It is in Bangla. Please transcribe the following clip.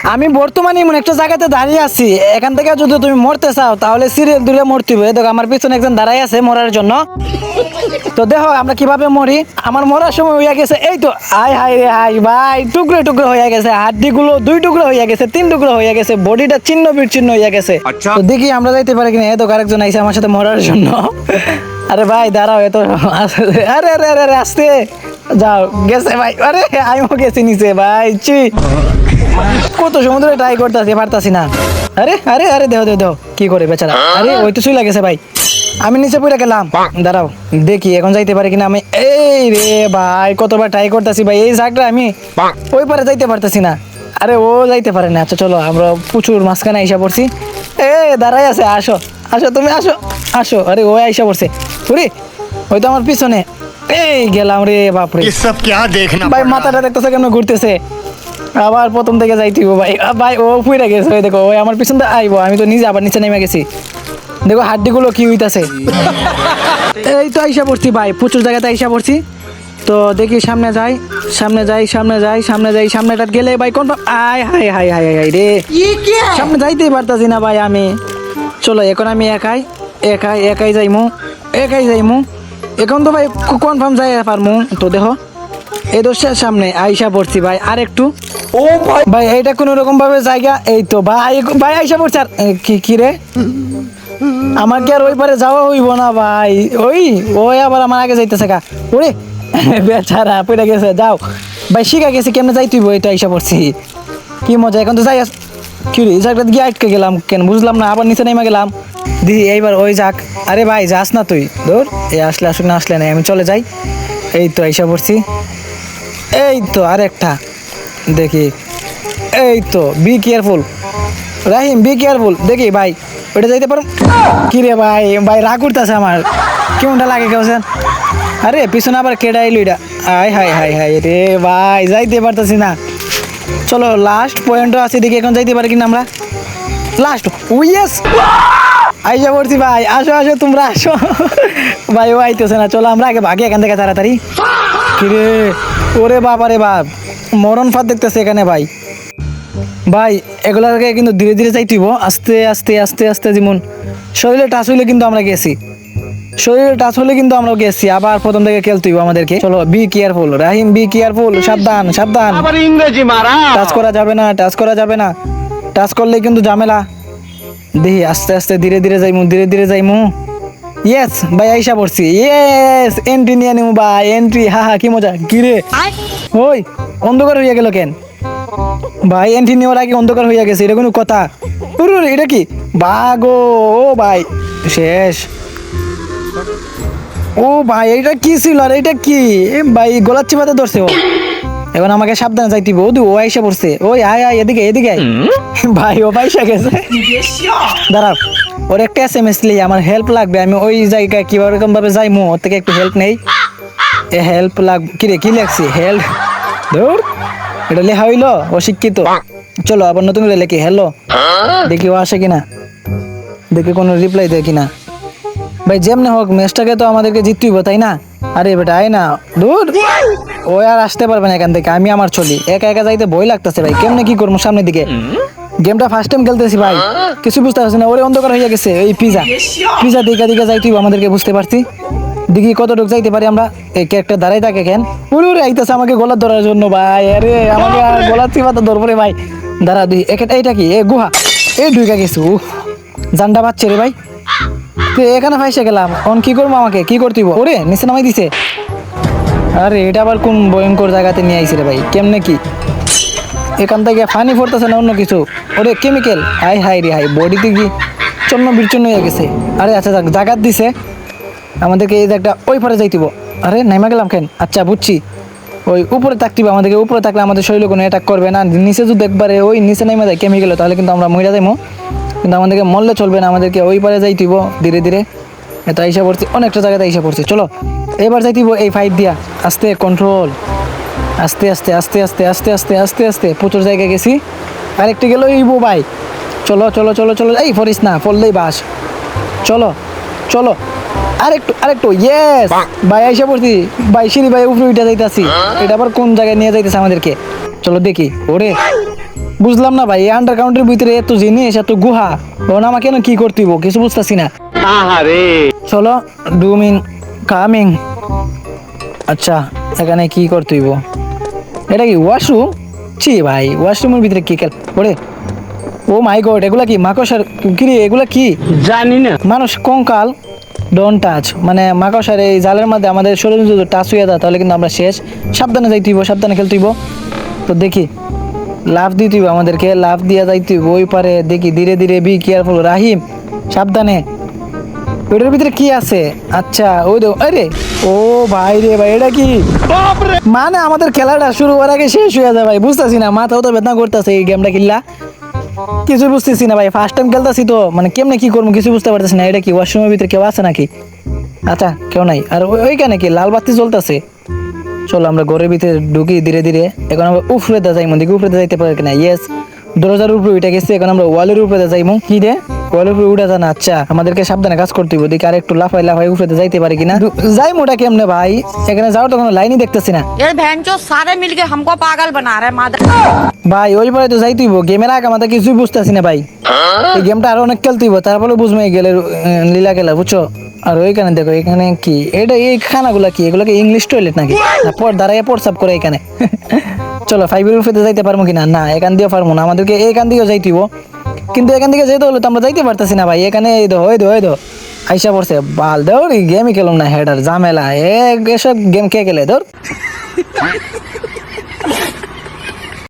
আমি বর্তমানে এমন একটা জায়গাতে দাঁড়িয়ে আছি, এখান থেকে যদি তুমি মরতে চাও তাহলে সিরিয়াল দূরে মরতে হবে। দেখো আমার পিছনে একজন দাঁড়াই আছে মরার জন্য। তো দেখো আমরা কিভাবে মরি। আমার মরার সময় হয়ে গেছে, এই তো আয় হাই রে হাই ভাই, টুকরো টুকরো হয়ে গেছে, হাড্ডিগুলো 2 টুকরো হয়ে গেছে, 3 টুকরো হয়ে গেছে, বডিটা ছিন্ন বিচ্ছিন্ন হয়ে গেছে। তো দেখি আমরা যাইতে পারি কিনা। এত আরেকজন আইছে আমার সাথে মরার জন্য। আরে ভাই দাঁড়াও, এত আরে আরে আরে আরে আসতে যাও, গেছে ভাই। আরে আমিও গেছি নিচে ভাই, চি কত সমুদ্রে ট্রাই করতেছি, পারতাছি না। আরে আরে আরে দেহ দেহ দেহ কি করে বেচারা। আরে ওই তো চলে গেছে ভাই, আমি নিচে পড়ে গেলাম। দাঁড়াও দেখি এখন যাইতে পারি কিনা আমি। এই রে ভাই কতবার ট্রাই করতেছি ভাই, এই জায়গাটা আমি ওই পারে যাইতে পারতেছি না। আরে ও যাইতে পারে না। আচ্ছা চলো আমরা প্রচুর মাঝখানে আইসা পড়ছি। এ দাঁড়াই আছে, আসো আসো তুমি আসো আসো। আরে ও আইসা পড়ছে, ওরে ওই তো আমার পিছনে। এই গেলাম রে বাপরে, ভাই মাথাটা দেখতেছে কেমন ঘুরতেছে। আবার প্রথম থেকে যাইতে ভাই। ভাই ও ফুইরা গেছে, ওই দেখো ওই আমার পিছন দিয়ে আইবো, আমি তো নিজে আবার নিচে নেমে গেছি। দেখো হাড্ডিগুলো কি হইতাছে। এই তো আইসা পড়ছি ভাই, প্রচুর জায়গাতে আইসা পড়ছি। তো দেখি সামনে যাই সামনে যাই সামনে যাই সামনে যাই, সামনেটা গেলে ভাই কোন আয় হাই হাই হাই হাই রে, সামনে যাইতেই পারতাছি না ভাই আমি। চলো এখন আমি একাই একাই একাই যাইমু, একাই যাইমু এখন তো ভাই কনফার্ম যাই পারমু। তো দেখো এই দোষের সামনে আইসা পড়ছি ভাই, আর একটু। ও ভাই ভাই এইটা কোনো রকম ভাবে জায়গা। এই তো ভাই ভাই আইসা পড়ছে। আর কি রে, আমার কি আর ওই পারে যাওয়া হইব না ভাই। ওই ওই আবার আমার আগে যাইতেছে গা, ওরে বেচারা পড়ে গেছে। যাও ভাই শিখা গেছি কেমনে যাই তুই, এই তো আইসা পড়ছি, কি মজা। এখন তো যাই কি রে, এই জায়গাটা গিয়ে আটকে গেলাম কেন বুঝলাম না, আবার নিচে নেমে গেলাম। দিদি এইবার ওই যাক। আরে ভাই যাস না তুই, ধর এ আসলে আসুক না আসলে নাই, আমি চলে যাই। এই তো আইসা পড়ছি, এই তো আরেকটা দেখি। এই তো be careful Rahim, be careful. দেখি ভাই ওইটা যাইতে পারো কি রে ভাই, ভাই রাগ উঠতেছে আমার, কেমনটা লাগে কেউছেন। আরে পিছনে আবার কেডা এলো এটা, হাই হাই হাই হাই রে ভাই যাইতে পারতেছি না। চলো লাস্ট পয়েন্টও আছে, দেখি এখন যাইতে পারি কিনা আমরা। লাস্ট উইয়েস আইসা পড়ছি ভাই, আসো আসো তোমরা আসো। ভাই ও আইতেছে না, চলো আমরা আগে ভাগে এখান থেকে তাড়াতাড়ি। কিরে ওরে বাবা রে বাপ, মরণ ফাঁদ দেখতেছে এখানে ভাই। ভাই এগুলাকে কিন্তু ধীরে ধীরে যাইতেইব, আস্তে আস্তে আস্তে আস্তে, যেমন শরীরে টাচ হইলে কিন্তু আমরা গেছি, শরীরে টাচ হলে কিন্তু আমরা গেছি। আবার প্রথম থেকে খেলতে হইব আমাদেরকে। চলো be careful Rahim, be careful, সাবধান সাবধান, ইংরেজি মারা, টাচ করা যাবে না, টাচ করা যাবে না, টাচ করলে কিন্তু ঝামেলা। দেখি আস্তে আস্তে ধীরে ধীরে যাইমু, ধীরে ধীরে যাইমু। ইয়েস ভাই আইসা পড়ছি, ইয়েস এন্ট্রি নিয়ে নিমু ভাই, এন্ট্রি। হা হা কি মজা। কি রে ওই অন্ধকার হইয়া গেল কেন ভাই, এন্ট্রি নেওয়ার আগে অন্ধকার হইয়া গেছে, এটা কোনো কথা? এটা কি বাগো, ও ভাই শেষ। ও ভাই এটা কি ছিল, আর এটা কি ভাই গলার চিপাতে ধরছে ও। এখন আমাকে সাবধানে যাইতে হবে। ও আইসা পড়ছে, ওই আয় আয় এদিকে এদিকে আয়। ভাই ও পাইসা গেছে। দাঁড়াও ওর একটা SMS লি, আমার হেল্প লাগবে, আমি ওই জায়গায় কিভাবে রকম ভাবে যাইমু, ওর থেকে একটু হেল্প নেই। হেল্প লাগ কি রে, কি লাগছে হেল্প? ধর এটা লেখা হইলো অশিক্ষিত। চলো আবার নতুন করে লেখি হ্যালো, দেখি ও আসে কিনা, দেখি কোনো রিপ্লাই দেয় কিনা। ভাই যেমনি হোক ম্যাচটাকে তো আমাদেরকে জিততে হইব তাই না? আরে বেটা আয় না, দূর ও আর আসতে পারবে না এখান থেকে, আমি আমার চলি। একা একা যাইতে ভয় লাগতেছে ভাই, কেমনে কি করবো সামনের দিকে। গেমটা ফার্স্ট টাইম খেলতেছি ভাই, কিছু বুঝতে পারছি না। ওরে অন্ধকার হয়ে গেছে, এই পিজা পিজা দিকে দিকে যাইতে হইব আমাদেরকে, বুঝতে পারছি। দেখি কতটুকু যাইতে পারি আমরা। এই একটা দাঁড়াই থাকে কেন, উড়ে উড়ে আইতেছে আমাকে গলা ধরার জন্য ভাই। আরে আমাকে গলার চিপাতে ধরবো রে ভাই। দাঁড়া দুই এইটা কি, এ গুহা, এই ঢুকা গেছো, জানটা পাচ্ছে রে ভাই। তো এখানে ফাইসে গেলাম, এখন কি করবো, আমাকে কি করতে হইব? ওরে নিচে নামাই দিছে। আরে এটা আবার কোন ভয়ঙ্কর জায়গাতে নিয়ে আইছে রে ভাই, কেমনে কি এখান থেকে ফানি পড়তেছে না অন্য কিছু? ওরে কেমিক্যাল, হাই হাই রে হাই, বডিতে কি চন্ন বিচ্ছন্ন হয়ে গেছে। আরে আচ্ছা জাগাত দিছে আমাদেরকে, এই একটা ওই পারে যাইতিব। আরে নাইমা গেলাম কেন? আচ্ছা বুঝছি, ওই উপরে থাকতিব আমাদেরকে, উপরে থাকলে আমাদের শরীরে কোনো অ্যাটাক করবে না। নিচে যদি একবারে ওই নিচে নাইমা যায় কেমিক্যাল, তাহলে কিন্তু আমরা মইরা যাইমো, কিন্তু আমাদেরকে মরলে চলবে না, আমাদেরকে ওই পারে যাইতিব ধীরে ধীরে। এত আইসা পড়ছি, অনেকটা জায়গাতে আইসা পড়ছি। চলো এবার যাইতিব এই ফাইট দিয়া, আস্তে কন্ট্রোল, আস্তে আস্তে আস্তে আস্তে আস্তে আস্তে আস্তে আস্তে, প্রচুর জায়গায় গেছি। আরেকটি গেল ইবো ভাই, চলো চলো চলো চলো, এই ফরিস না পড়লেই বাস। চলো চলো আরেকটু আরেকটু, ইয়েস ভাই আইসা পড়ছি ভাই, সিঁড়ি ভাই উপরে উঠে যাইতেছি। এটা আবার কোন জায়গায় নিয়ে যাইতেছে আমাদেরকে, চলো দেখি। ওরে বুঝলাম না ভাই, আন্ডারগ্রাউন্ডের ভিতরে এত জিনিস, এত গুহা, তখন আমাকে কেন কি করতে হইব কিছু বুঝতেছি না। চলো ডুমিং কামিং। আচ্ছা এখানে কি করতে হইব? এটা কি ওয়াশরুম? ছি ভাই, ওয়াশরুমের ভিতরে কি খেল ওরে, ও মাই গড, এগুলা কি মাকড়সার? কি রে এগুলা কি? জানি না। মানুষ কঙ্কাল। ডোন্ট টাচ, মানে মাকড়সার এই জালের মধ্যে আমাদের শরীর যদি টাচ হয়ে যায় তাহলে কিন্তু আমরা শেষ। সাবধানে যাইতে হইব, সাবধানে খেলতে হইব। তো দেখি, লাফ দিতে হইব আমাদেরকে, লাফ দিয়া যাইতে হইব ওই পারে। দেখি ধীরে ধীরে, বি কেয়ারফুল রাহিম, সাবধানে। ওইটার ভিতরে কি আছে? আচ্ছা ওই দেখো, আরে ও ভাই রে ভাই, এটা কি? মানে আমাদের খেলাটা শুরু হওয়ার আগে শেষ হয়ে যায় ভাই, বুঝতেছি না, মাথাও তো বেদনা করতেছে এই গেমটা খেললা। কিছু বুঝতেছি না ভাই, ফার্স্ট টাইম খেলতেছি তো, মানে কেমনে কি করবো কিছু বুঝতে পারতেছি না। এটা কি ওয়াশরুমের ভিতরে কেউ আছে নাকি? আচ্ছা কেউ নাই। আর ওইখানে কি লাল বাতি জ্বলতেছে? চলো আমরা ঘরের ভিতরে ঢুকি ধীরে ধীরে। এখন আমরা উপরে যাই, মন দিকে উপরে যাইতে পারি কিনা? ইয়েস, দরজার উপরে উঠে গেছি। এখন আমরা ওয়ালের উপরে যাইমু। কি রে, ওয়ালের উপরে উঠে যান? আচ্ছা আমাদেরকে সাবধানে কাজ করতে হবে। দেখি আর একটু লাফাই লাফাই উপরে যাইতে পারি কিনা। যাই মোটা কেমনে ভাই? এখানে যাওয়ার তো কোনো লাইনই দেখতেছি না ये बहनचोद सारे मिलके हमको पागल बना रहे हैं मादर। ভাই। ওই পরে তো যাইতে হইব, গেমের আগে আমাদের কিছুই বুঝতেছি না ভাই। এই গেমটা আরো অনেক খেলতে হইব, তারপরে বুঝবো এই গেলের লীলা খেলা, বুঝছো? আর ওইখানে দেখো, এখানে কি এটা? এই খানাগুলা কি? এগুলো কি ইংলিশ টয়লেট নাকি? না পর দাঁড়াইয়া প্রস্রাব করে এখানে? চলো ফাইভের উপরে যাইতে পারবো কিনা? না এখান দিয়েও পারবো না, আমাদেরকে এখান দিয়েও যাইতে হইব। কিন্তু এখান থেকে যেতে হলে তো আমরা যাইতে পারতেছি না ভাই। এখানে এই দো ওই দো ওই দো আইসা পড়ছে, বাল দেওর গেমই খেলাম না, হেডার ঝামেলা। এসব গেম কে খেলে ধর।